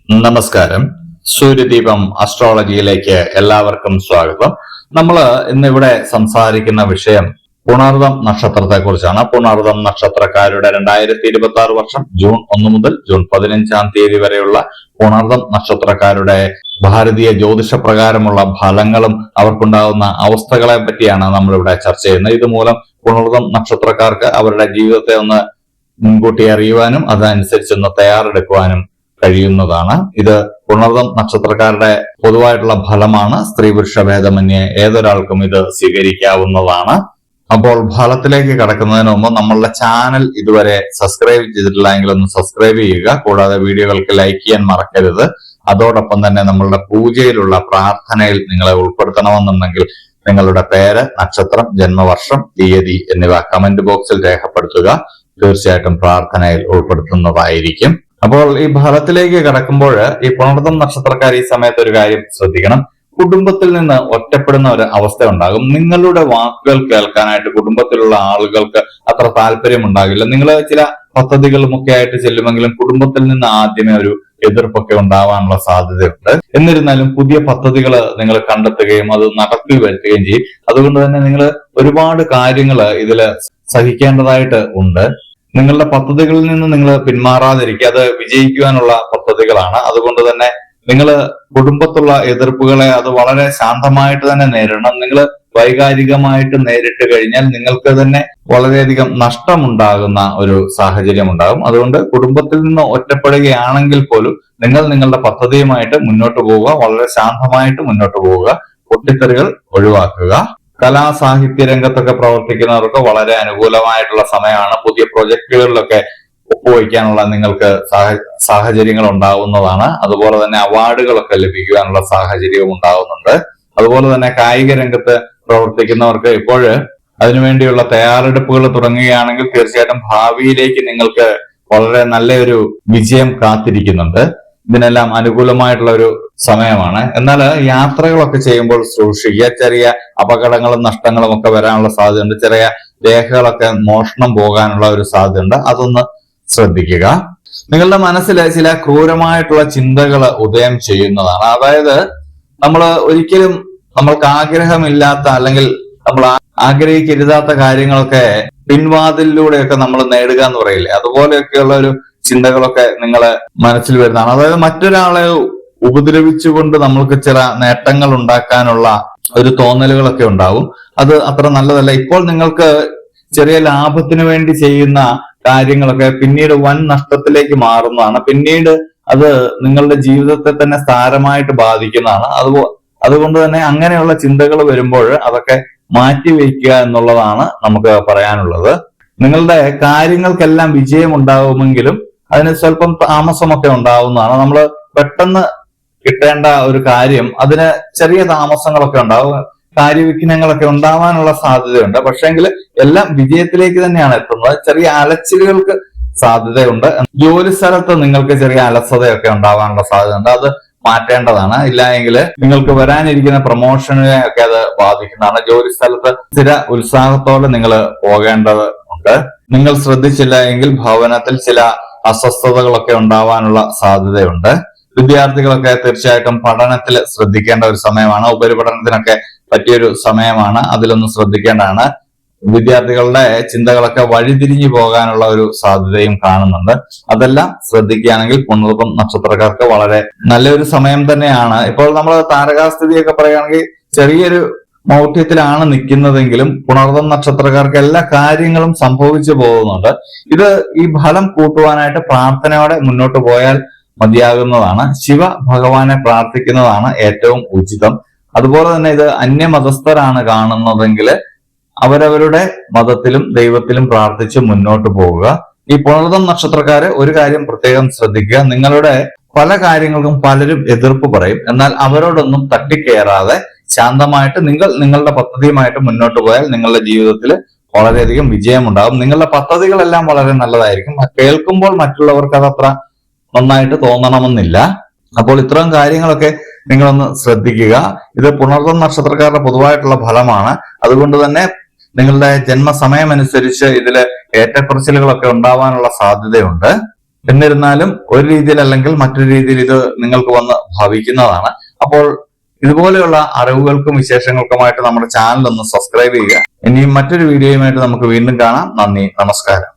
നമസ്കാരം. സൂര്യദീപം അസ്ട്രോളജിയിലേക്ക് എല്ലാവർക്കും സ്വാഗതം. നമ്മൾ ഇന്നിവിടെ സംസാരിക്കുന്ന വിഷയം പുണർദം നക്ഷത്രത്തെ കുറിച്ചാണ്. പുണർദം നക്ഷത്രക്കാരുടെ 2026 വർഷം ജൂൺ 1 മുതൽ ജൂൺ 15 തീയതി വരെയുള്ള പുണർദം നക്ഷത്രക്കാരുടെ ഭാരതീയ ജ്യോതിഷ പ്രകാരമുള്ള ഫലങ്ങളും അവർക്കുണ്ടാകുന്ന അവസ്ഥകളെ പറ്റിയാണ് നമ്മളിവിടെ ചർച്ച ചെയ്യുന്നത്. ഇതുമൂലം പുണർദം നക്ഷത്രക്കാർക്ക് അവരുടെ ജീവിതത്തെ ഒന്ന് മുൻകൂട്ടി അറിയുവാനും അതനുസരിച്ചൊന്ന് തയ്യാറെടുക്കുവാനും കഴിയുന്നതാണ്. ഇത് പുണർദം നക്ഷത്രക്കാരുടെ പൊതുവായിട്ടുള്ള ഫലമാണ്. സ്ത്രീ പുരുഷ ഭേദമന്യേ ഏതൊരാൾക്കും ഇത് സ്വീകരിക്കാവുന്നതാണ്. അപ്പോൾ ഫലത്തിലേക്ക് കടക്കുന്നതിന് മുമ്പ് നമ്മളുടെ ചാനൽ ഇതുവരെ സബ്സ്ക്രൈബ് ചെയ്തിട്ടില്ല എങ്കിൽ ഒന്ന് സബ്സ്ക്രൈബ് ചെയ്യുക. കൂടാതെ വീഡിയോകൾക്ക് ലൈക്ക് ചെയ്യാൻ മറക്കരുത്. അതോടൊപ്പം തന്നെ നമ്മളുടെ പൂജയിലുള്ള പ്രാർത്ഥനയിൽ നിങ്ങളെ ഉൾപ്പെടുത്തണമെന്നുണ്ടെങ്കിൽ നിങ്ങളുടെ പേര്, നക്ഷത്രം, ജന്മവർഷം, തീയതി എന്നിവ കമന്റ് ബോക്സിൽ രേഖപ്പെടുത്തുക. തീർച്ചയായിട്ടും പ്രാർത്ഥനയിൽ ഉൾപ്പെടുത്തുന്നതായിരിക്കും. അപ്പോൾ ഈ ഫലത്തിലേക്ക് കടക്കുമ്പോൾ ഈ പുണർദം നക്ഷത്രക്കാർ ഈ സമയത്ത് ഒരു കാര്യം ശ്രദ്ധിക്കണം. കുടുംബത്തിൽ നിന്ന് ഒറ്റപ്പെടുന്ന ഒരു അവസ്ഥ ഉണ്ടാകും. നിങ്ങളുടെ വാക്കുകൾ കേൾക്കാനായിട്ട് കുടുംബത്തിലുള്ള ആളുകൾക്ക് അത്ര താല്പര്യം ഉണ്ടാകില്ല. നിങ്ങൾ ചില പദ്ധതികളുമൊക്കെ ആയിട്ട് ചെല്ലുമെങ്കിലും കുടുംബത്തിൽ നിന്ന് ആദ്യമേ ഒരു എതിർപ്പൊക്കെ ഉണ്ടാവാനുള്ള സാധ്യതയുണ്ട്. എന്നിരുന്നാലും പുതിയ പദ്ധതികൾ നിങ്ങൾ കണ്ടെത്തുകയും അത് നടത്തി വരുത്തുകയും ചെയ്യും. അതുകൊണ്ട് തന്നെ നിങ്ങൾ ഒരുപാട് കാര്യങ്ങൾ ഇതിൽ സഹിക്കേണ്ടതായിട്ട് ഉണ്ട്. നിങ്ങളുടെ പദ്ധതികളിൽ നിന്ന് നിങ്ങൾ പിന്മാറാതിരിക്കുക. അത് വിജയിക്കുവാനുള്ള പദ്ധതികളാണ്. അതുകൊണ്ട് തന്നെ നിങ്ങൾ കുടുംബത്തുള്ള എതിർപ്പുകളെ അത് വളരെ ശാന്തമായിട്ട് തന്നെ നേരിടണം. നിങ്ങൾ വൈകാരികമായിട്ട് നേരിട്ട് കഴിഞ്ഞാൽ നിങ്ങൾക്ക് തന്നെ വളരെയധികം നഷ്ടമുണ്ടാകുന്ന ഒരു സാഹചര്യം ഉണ്ടാകും. അതുകൊണ്ട് കുടുംബത്തിൽ നിന്ന് ഒറ്റപ്പെടുകയാണെങ്കിൽ പോലും നിങ്ങൾ നിങ്ങളുടെ പദ്ധതിയുമായിട്ട് മുന്നോട്ട് പോവുക. വളരെ ശാന്തമായിട്ട് മുന്നോട്ട് പോവുക. പൊട്ടിത്തെറികൾ ഒഴിവാക്കുക. കലാ സാഹിത്യ രംഗത്തൊക്കെ പ്രവർത്തിക്കുന്നവർക്ക് വളരെ അനുകൂലമായിട്ടുള്ള സമയമാണ്. പുതിയ പ്രൊജക്ടുകളിലൊക്കെ ഒപ്പുവയ്ക്കാനുള്ള നിങ്ങൾക്ക് സാഹചര്യങ്ങൾ ഉണ്ടാവുന്നതാണ്. അതുപോലെ തന്നെ അവാർഡുകളൊക്കെ ലഭിക്കുവാനുള്ള സാഹചര്യവും ഉണ്ടാവുന്നുണ്ട്. അതുപോലെ തന്നെ കായിക രംഗത്ത് പ്രവർത്തിക്കുന്നവർക്ക് ഇപ്പോൾ അതിനുവേണ്ടിയുള്ള തയ്യാറെടുപ്പുകൾ തുടങ്ങുകയാണെങ്കിൽ തീർച്ചയായിട്ടും ഭാവിയിലേക്ക് നിങ്ങൾക്ക് വളരെ നല്ലൊരു വിജയം കാത്തിരിക്കുന്നുണ്ട്. ഇതിനെല്ലാം അനുകൂലമായിട്ടുള്ള ഒരു സമയമാണ്. എന്നാൽ യാത്രകളൊക്കെ ചെയ്യുമ്പോൾ സൂക്ഷിക്കുക. ചെറിയ അപകടങ്ങളും നഷ്ടങ്ങളും ഒക്കെ വരാനുള്ള സാധ്യതയുണ്ട്. ചെറിയ രേഖകളൊക്കെ മോഷണം പോകാനുള്ള ഒരു സാധ്യതയുണ്ട്. അതൊന്ന് ശ്രദ്ധിക്കുക. നിങ്ങളുടെ മനസ്സിൽ ചില ക്രൂരമായിട്ടുള്ള ചിന്തകൾ ഉദയം ചെയ്യുന്നതാണ്. അതായത് ഒരിക്കലും നമ്മൾക്ക് ആഗ്രഹമില്ലാത്ത അല്ലെങ്കിൽ നമ്മൾ ആഗ്രഹിക്കരുതാത്ത കാര്യങ്ങളൊക്കെ പിൻവാതിലൂടെയൊക്കെ നമ്മൾ നേടുക എന്ന് പറയില്ലേ, അതുപോലെയൊക്കെയുള്ള ഒരു ചിന്തകളൊക്കെ നിങ്ങളെ മനസ്സിൽ വരുന്നതാണ്. അതായത് മറ്റൊരാളെ ഉപദ്രവിച്ചുകൊണ്ട് നമ്മൾക്ക് ചില നേട്ടങ്ങൾ ഉണ്ടാക്കാനുള്ള ഒരു തോന്നലുകളൊക്കെ ഉണ്ടാവും. അത് അത്ര നല്ലതല്ല. ഇപ്പോൾ നിങ്ങൾക്ക് ചെറിയ ലാഭത്തിന് വേണ്ടി ചെയ്യുന്ന കാര്യങ്ങളൊക്കെ പിന്നീട് വൻ നഷ്ടത്തിലേക്ക് മാറുന്നതാണ്. പിന്നീട് അത് നിങ്ങളുടെ ജീവിതത്തെ തന്നെ സാരമായിട്ട് ബാധിക്കുന്നതാണ്. അതുകൊണ്ട് തന്നെ അങ്ങനെയുള്ള ചിന്തകൾ വരുമ്പോൾ അതൊക്കെ മാറ്റിവെക്കുക എന്നുള്ളതാണ് നമുക്ക് പറയാനുള്ളത്. നിങ്ങളുടെ കാര്യങ്ങൾക്കെല്ലാം വിജയം ഉണ്ടാവുമെങ്കിലും അതിന് സ്വല്പം താമസമൊക്കെ ഉണ്ടാവുന്നതാണ്. നമ്മൾ പെട്ടെന്ന് കിട്ടേണ്ട ഒരു കാര്യം അതിന് ചെറിയ താമസങ്ങളൊക്കെ ഉണ്ടാവും. കാര്യവിഘ്നങ്ങളൊക്കെ ഉണ്ടാവാനുള്ള സാധ്യതയുണ്ട്. പക്ഷെങ്കിൽ എല്ലാം വിജയത്തിലേക്ക് തന്നെയാണ് എത്തുന്നത്. ചെറിയ അലച്ചിലുകൾക്ക് സാധ്യതയുണ്ട്. ജോലി സ്ഥലത്ത് നിങ്ങൾക്ക് ചെറിയ അലസതയൊക്കെ ഉണ്ടാവാനുള്ള സാധ്യതയുണ്ട്. അത് മാറ്റേണ്ടതാണ്. ഇല്ല എങ്കിൽ നിങ്ങൾക്ക് വരാനിരിക്കുന്ന പ്രൊമോഷനെ ഒക്കെ അത് ബാധിക്കുന്നതാണ്. ജോലി സ്ഥലത്ത് സ്ഥിര ഉത്സാഹത്തോടെ നിങ്ങൾ പോകേണ്ടതുണ്ട്. നിങ്ങൾ ശ്രദ്ധിച്ചില്ല എങ്കിൽ ഭവനത്തിൽ ചില അസ്വസ്ഥതകളൊക്കെ ഉണ്ടാവാനുള്ള സാധ്യതയുണ്ട്. വിദ്യാർത്ഥികളൊക്കെ തീർച്ചയായിട്ടും പഠനത്തിൽ ശ്രദ്ധിക്കേണ്ട ഒരു സമയമാണ്. ഉപരിപഠനത്തിനൊക്കെ പറ്റിയൊരു സമയമാണ്. അതിലൊന്ന് ശ്രദ്ധിക്കേണ്ടതാണ്. വിദ്യാർത്ഥികളുടെ ചിന്തകളൊക്കെ വഴിതിരിഞ്ഞു പോകാനുള്ള ഒരു സാധ്യതയും കാണുന്നുണ്ട്. അതെല്ലാം ശ്രദ്ധിക്കുകയാണെങ്കിൽ പുണർദം നക്ഷത്രക്കാർക്ക് വളരെ നല്ലൊരു സമയം തന്നെയാണ്. ഇപ്പോൾ നമ്മൾ താരകാസ്ഥിതിയൊക്കെ പറയുകയാണെങ്കിൽ ചെറിയൊരു മൗഢ്യത്തിലാണ് നിൽക്കുന്നതെങ്കിലും പുണർദം നക്ഷത്രക്കാർക്ക് എല്ലാ കാര്യങ്ങളും സംഭവിച്ചു പോകുന്നുണ്ട്. ഇത് ഈ ഫലം കൂട്ടുവാനായിട്ട് പ്രാർത്ഥനയോടെ മുന്നോട്ട് പോയാൽ മതിയാകുന്നതാണ്. ശിവ ഭഗവാനെ പ്രാർത്ഥിക്കുന്നതാണ് ഏറ്റവും ഉചിതം. അതുപോലെ തന്നെ ഇത് അന്യമതസ്ഥരാണ് കാണുന്നതെങ്കിൽ അവരവരുടെ മതത്തിലും ദൈവത്തിലും പ്രാർത്ഥിച്ച് മുന്നോട്ട് പോവുക. ഈ പുണർദം നക്ഷത്രക്കാര് ഒരു കാര്യം പ്രത്യേകം ശ്രദ്ധിക്കുക. നിങ്ങളുടെ പല കാര്യങ്ങൾക്കും പലരും എതിർപ്പ് പറയും. എന്നാൽ അവരോടൊന്നും തട്ടിക്കയറാതെ ശാന്തമായിട്ട് നിങ്ങളുടെ പദ്ധതിയുമായിട്ട് മുന്നോട്ട് പോയാൽ നിങ്ങളുടെ ജീവിതത്തിൽ വളരെയധികം വിജയമുണ്ടാകും. നിങ്ങളുടെ പദ്ധതികളെല്ലാം വളരെ നല്ലതായിരിക്കും. കേൾക്കുമ്പോൾ മറ്റുള്ളവർക്ക് അതത്ര നന്നായിട്ട് തോന്നണമെന്നില്ല. അപ്പോൾ ഇത്തരം കാര്യങ്ങളൊക്കെ നിങ്ങളൊന്ന് ശ്രദ്ധിക്കുക. ഇത് പുണർദം നക്ഷത്രക്കാരുടെ പൊതുവായിട്ടുള്ള ഫലമാണ്. അതുകൊണ്ട് തന്നെ നിങ്ങളുടെ ജന്മസമയമനുസരിച്ച് ഇതില് ഏറ്റക്കുറച്ചിലുകളൊക്കെ ഉണ്ടാവാനുള്ള സാധ്യതയുണ്ട്. എന്നിരുന്നാലും ഒരു രീതിയിൽ അല്ലെങ്കിൽ മറ്റൊരു രീതിയിൽ ഇത് നിങ്ങൾക്ക് വന്ന് ഭവിക്കുന്നതാണ്. അപ്പോൾ ഇതുപോലെയുള്ള അറിവുകൾക്കും വിശേഷങ്ങൾക്കുമായിട്ട് നമ്മുടെ ചാനൽ ഒന്ന് സബ്സ്ക്രൈബ് ചെയ്യുക. ഇനിയും മറ്റൊരു വീഡിയോയുമായിട്ട് നമുക്ക് വീണ്ടും കാണാം. നന്ദി, നമസ്കാരം.